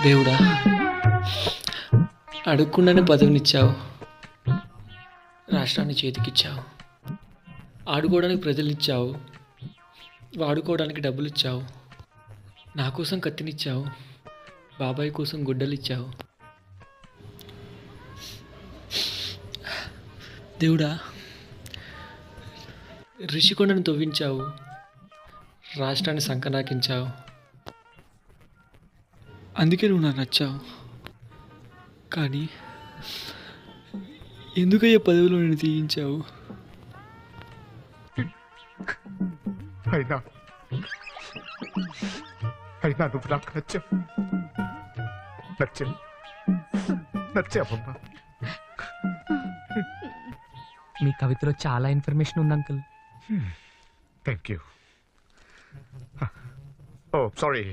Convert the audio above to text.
దేవుడా, అడగకుండానే పదవినిచ్చావు, రాష్ట్రాన్ని చేతికిచ్చావు, ఆడుకోవడానికి ప్రజలనిచ్చావు, వాడుకోవడానికి డబ్బులు ఇచ్చావు, నా కోసం కత్తినిచ్చావు, బాబాయ్ కోసం గుడ్డలిచ్చావు. దేవుడా, రిషికొండను తవ్వించావు, రాష్ట్రాన్ని సంకనాకించావు. అందుకే నువ్వు నాకు నచ్చావు. కానీ ఎందుకయ్యే పదవిలో నేను తీయించావు? అయినా అయినా నువ్వు నాకు నచ్చావమ్మా. మీ కవితలో చాలా ఇన్ఫర్మేషన్ ఉంది uncle. Thank you. Oh sorry,